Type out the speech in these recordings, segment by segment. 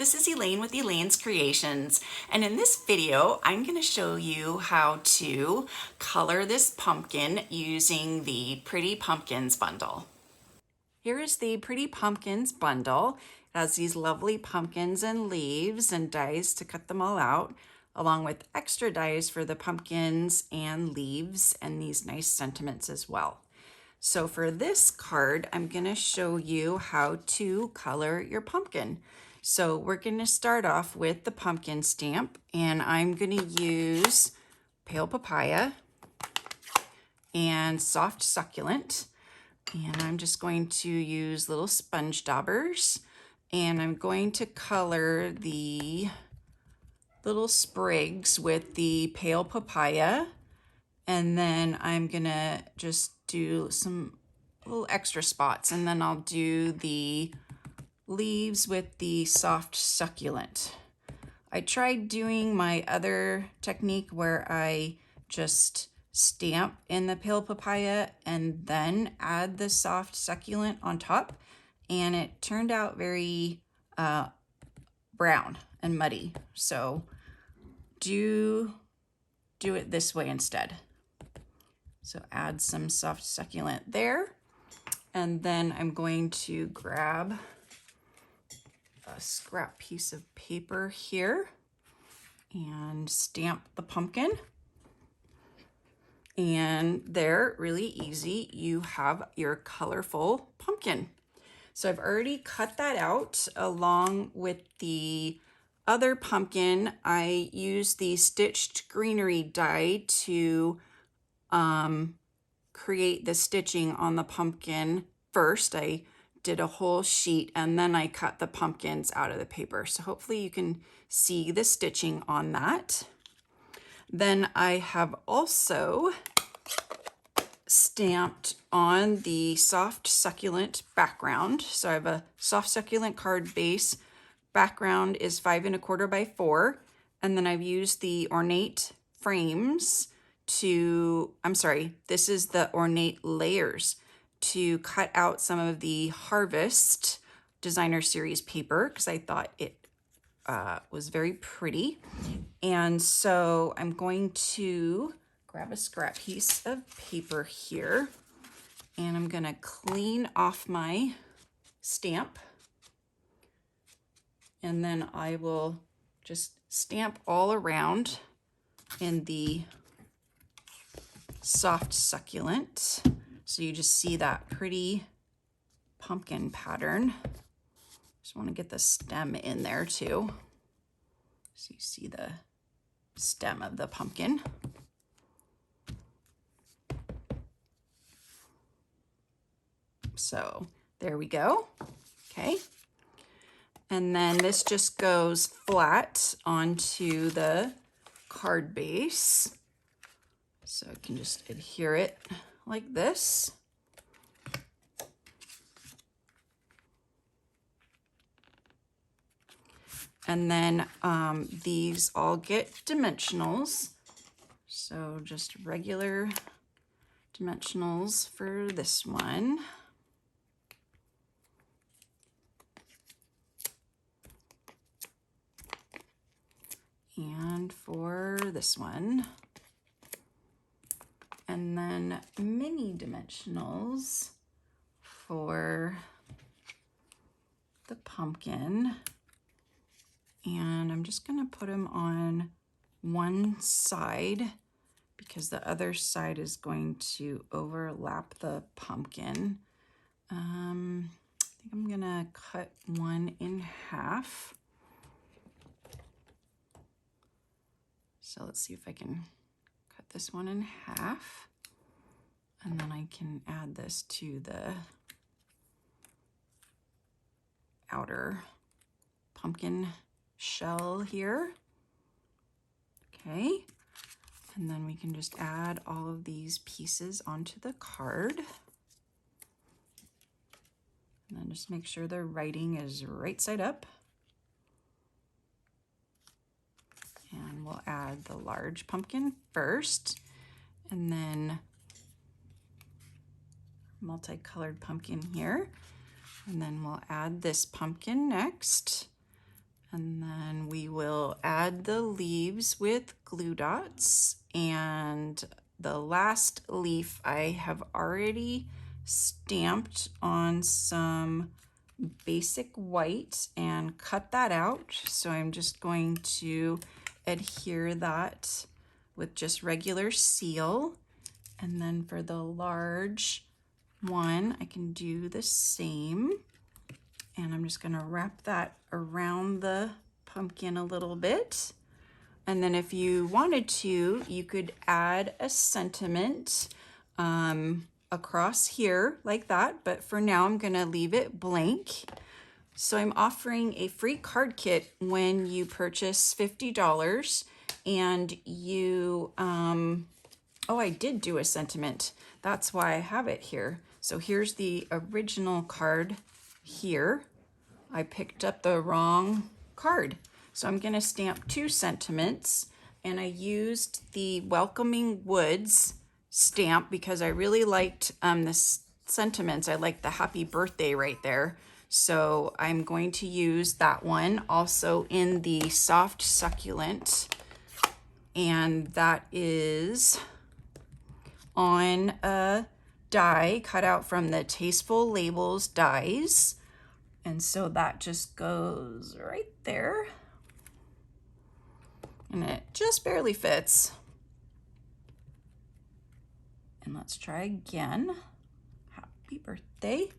this is Elaine with Elaine's Creations, and in this video I'm going to show you how to color this pumpkin using the Pretty Pumpkins bundle. Here is the Pretty Pumpkins bundle. It has these lovely pumpkins and leaves and dies to cut them all out, along with extra dies for the pumpkins and leaves and these nice sentiments as well. So for this card, I'm going to show you how to color your pumpkin. So we're going to start off with the pumpkin stamp, and I'm going to use Pale Papaya and Soft Succulent. And I'm just going to use little sponge daubers, and I'm going to color the little sprigs with the Pale Papaya. And then I'm gonna just do some little extra spots, and then I'll do the leaves with the Soft Succulent. I tried doing my other technique where I just stamp in the Pale Papaya and then add the Soft Succulent on top, and it turned out very brown and muddy. So do it this way instead. So add some Soft Succulent there, and then I'm going to grab a scrap piece of paper here and stamp the pumpkin. And there, really easy, you have your colorful pumpkin. So I've already cut that out along with the other pumpkin. I used the Stitched Greenery die to create the stitching on the pumpkin first. I did a whole sheet and then I cut the pumpkins out of the paper. So hopefully you can see the stitching on that. Then I have also stamped on the Soft Succulent background. So I have a Soft Succulent card base. Background is 5 1/4 by 4. And then I've used the ornate frames this is the ornate layers to cut out some of the Harvest Designer Series paper because I thought it was very pretty. And so I'm going to grab a scrap piece of paper here, and I'm going to clean off my stamp, and then I will just stamp all around in the Soft Succulent. So you just see that pretty pumpkin pattern. Just want to get the stem in there too. So you see the stem of the pumpkin. So there we go. Okay. And then this just goes flat onto the card base. So I can just adhere it like this. And then these all get dimensionals. So just regular dimensionals for this one. And for this one. And then mini dimensionals for the pumpkin. And I'm just going to put them on one side because the other side is going to overlap the pumpkin. I think I'm going to cut one in half. So let's see if I can cut this one in half, and then I can add this to the outer pumpkin shell here. Okay, and then we can just add all of these pieces onto the card. And then just make sure the writing is right side up. And we'll add the large pumpkin first, and then multicolored pumpkin here. And then we'll add this pumpkin next. And then we will add the leaves with glue dots, and the last leaf I have already stamped on some basic white and cut that out. So I'm just going to adhere that with just regular seal. And then for the large one, I can do the same. And I'm just gonna wrap that around the pumpkin a little bit. And then if you wanted to, you could add a sentiment across here like that, but for now I'm gonna leave it blank. So I'm offering a free card kit when you purchase $50, and you, oh, I did do a sentiment. That's why I have it here. So here's the original card here. I picked up the wrong card. So I'm gonna stamp 2 sentiments, and I used the Welcoming Woods stamp because I really liked the sentiments. I liked the happy birthday right there. So I'm going to use that one also in the soft succulent, and that is on a die cut out from the Tasteful Labels dies. And so that just goes right there. And it just barely fits. And let's try again. Happy birthday.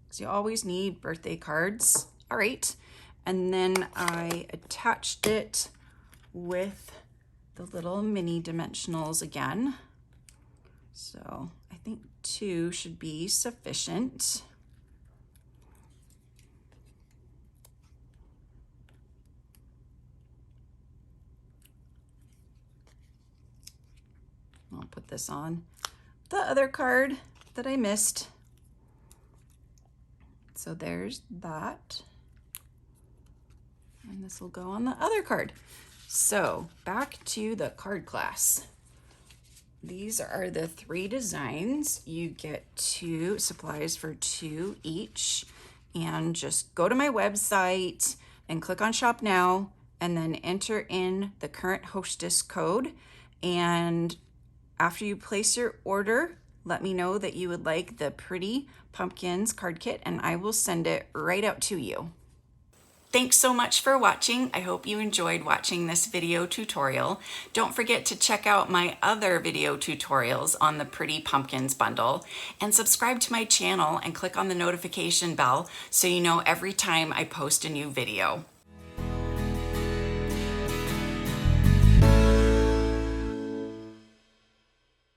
Because you always need birthday cards. All right. And then I attached it with the little mini dimensionals again. So I think 2 should be sufficient. I'll put this on the other card that I missed. So there's that. And this will go on the other card. So back to the card class. These are the 3 designs. You get 2 supplies for 2 each. And just go to my website and click on Shop Now, and then enter in the current hostess code. And after you place your order, let me know that you would like the Pretty Pumpkins card kit, and I will send it right out to you. Thanks so much for watching. I hope you enjoyed watching this video tutorial. Don't forget to check out my other video tutorials on the Pretty Pumpkins bundle, and subscribe to my channel and click on the notification bell so you know every time I post a new video.